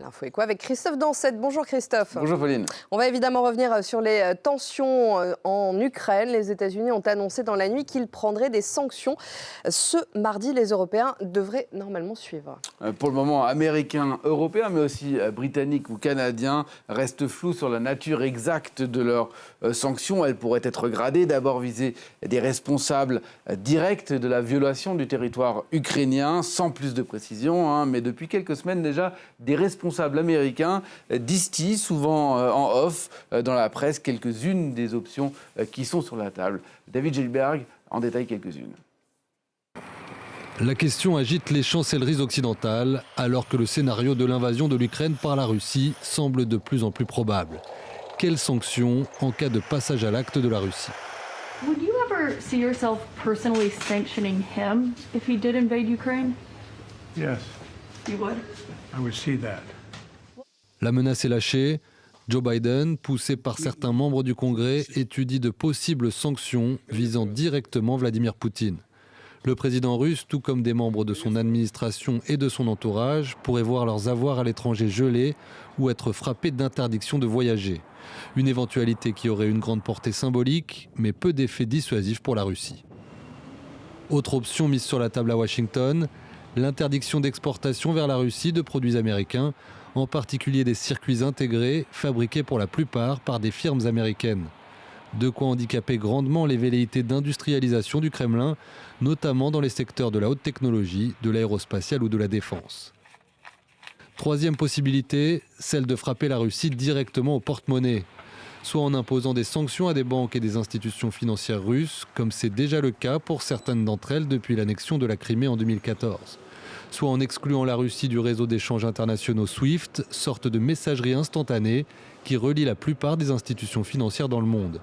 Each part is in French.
L'info Éco avec Christophe Dansette. Bonjour Christophe. Bonjour Pauline. On va évidemment revenir sur les tensions en Ukraine. Les États-Unis ont annoncé dans la nuit qu'ils prendraient des sanctions. Ce mardi, les Européens devraient normalement suivre. Pour le moment, Américains, Européens, mais aussi Britanniques ou Canadiens restent flous sur la nature exacte de leurs sanctions. Elles pourraient être gradées, d'abord viser des responsables directs de la violation du territoire ukrainien, sans plus de précision. Mais depuis quelques semaines déjà, des responsables américains distillent souvent en off dans la presse quelques-unes des options qui sont sur la table. David Gilberg en détaille quelques-unes. La question agite les chancelleries occidentales alors que le scénario de l'invasion de l'Ukraine par la Russie semble de plus en plus probable. Quelles sanctions en cas de passage à l'acte de la Russie? Would you ever see yourself personally sanctioning him if he did invade Ukraine? Yes, You would? I would see that. La menace est lâchée. Joe Biden, poussé par certains membres du Congrès, étudie de possibles sanctions visant directement Vladimir Poutine. Le président russe, tout comme des membres de son administration et de son entourage, pourraient voir leurs avoirs à l'étranger gelés ou être frappés d'interdiction de voyager. Une éventualité qui aurait une grande portée symbolique, mais peu d'effets dissuasifs pour la Russie. Autre option mise sur la table à Washington, l'interdiction d'exportation vers la Russie de produits américains, en particulier des circuits intégrés fabriqués pour la plupart par des firmes américaines. De quoi handicaper grandement les velléités d'industrialisation du Kremlin, notamment dans les secteurs de la haute technologie, de l'aérospatiale ou de la défense. Troisième possibilité, celle de frapper la Russie directement au porte-monnaie, soit en imposant des sanctions à des banques et des institutions financières russes, comme c'est déjà le cas pour certaines d'entre elles depuis l'annexion de la Crimée en 2014. Soit en excluant la Russie du réseau d'échanges internationaux SWIFT, sorte de messagerie instantanée qui relie la plupart des institutions financières dans le monde.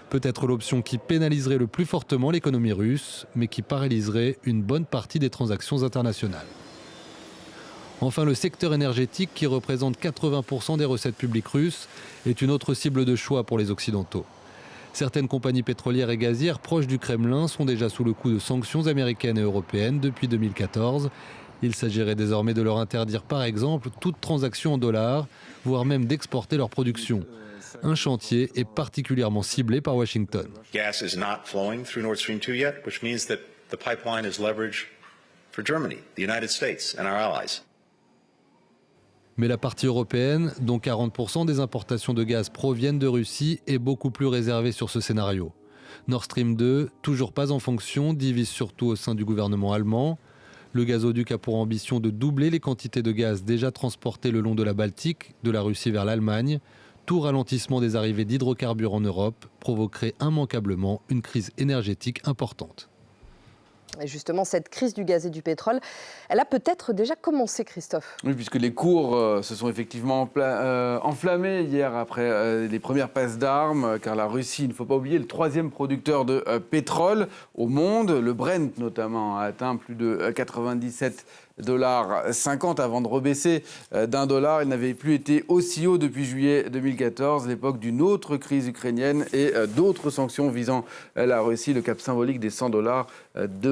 Peut-être l'option qui pénaliserait le plus fortement l'économie russe, mais qui paralyserait une bonne partie des transactions internationales. Enfin, le secteur énergétique, qui représente 80% des recettes publiques russes, est une autre cible de choix pour les Occidentaux. Certaines compagnies pétrolières et gazières proches du Kremlin sont déjà sous le coup de sanctions américaines et européennes depuis 2014. Il s'agirait désormais de leur interdire par exemple toute transaction en dollars, voire même d'exporter leur production. Un chantier est particulièrement ciblé par Washington. Gas is not flowing through Nord Stream 2 yet, which means that the pipeline is leverage for Germany, the United States and our allies. Mais la partie européenne, dont 40% des importations de gaz proviennent de Russie, est beaucoup plus réservée sur ce scénario. Nord Stream 2, toujours pas en fonction, divise surtout au sein du gouvernement allemand. Le gazoduc a pour ambition de doubler les quantités de gaz déjà transportées le long de la Baltique, de la Russie vers l'Allemagne. Tout ralentissement des arrivées d'hydrocarbures en Europe provoquerait immanquablement une crise énergétique importante. Et justement, cette crise du gaz et du pétrole, elle a peut-être déjà commencé, Christophe. Oui, puisque les cours se sont effectivement enflammés hier après les premières passes d'armes, car la Russie, il ne faut pas oublier, le troisième producteur de pétrole au monde. Le Brent, notamment, a atteint plus de 97,50 $ avant de rebaisser $1. Il n'avait plus été aussi haut depuis juillet 2014, l'époque d'une autre crise ukrainienne et d'autres sanctions visant la Russie. Le cap symbolique des $100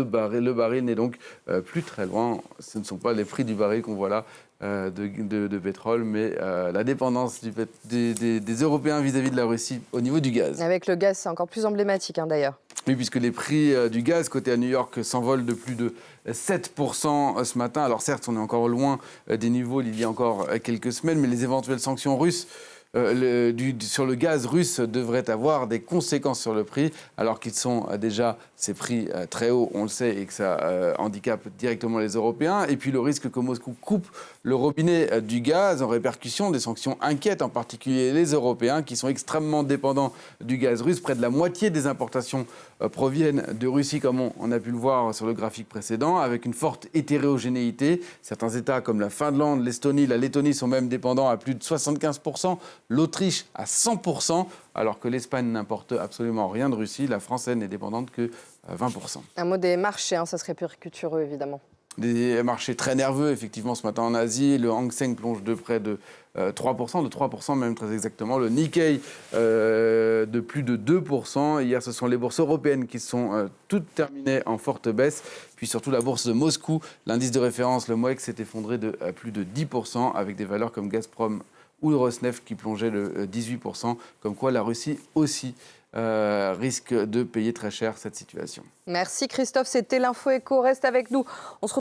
le baril n'est donc plus très loin. Ce ne sont pas les prix du baril qu'on voit là de pétrole, mais la dépendance des Européens vis-à-vis de la Russie au niveau du gaz. Avec le gaz, c'est encore plus emblématique d'ailleurs. Oui, puisque les prix du gaz coté à New York s'envolent de plus de 7% ce matin. Alors certes, on est encore loin des niveaux d'il y a encore quelques semaines, mais les éventuelles sanctions russes sur le gaz russe devraient avoir des conséquences sur le prix, alors qu'ils sont déjà ces prix très hauts, on le sait, et que ça handicape directement les Européens. Et puis le risque que Moscou coupe le robinet du gaz en répercussion des sanctions inquiètent, en particulier les Européens, qui sont extrêmement dépendants du gaz russe. Près de la moitié des importations proviennent de Russie, comme on a pu le voir sur le graphique précédent, avec une forte hétérogénéité. Certains États comme la Finlande, l'Estonie, la Lettonie sont même dépendants à plus de 75%, l'Autriche à 100%, alors que l'Espagne n'importe absolument rien de Russie. La France, elle, n'est dépendante que 20%. Un mot des marchés, ça se répercute sur eux, évidemment. Des marchés très nerveux, effectivement, ce matin en Asie. Le Hang Seng plonge de près de 3%, de 3% même très exactement. Le Nikkei de plus de 2%. Hier, ce sont les bourses européennes qui sont toutes terminées en forte baisse. Puis surtout la bourse de Moscou, l'indice de référence, le MOEX, s'est effondré de plus de 10%, avec des valeurs comme Gazprom ou le Rosneft qui plongeaient de 18%. Comme quoi la Russie aussi risque de payer très cher cette situation. Merci Christophe, c'était l'Info Éco. Reste avec nous. On se retrouve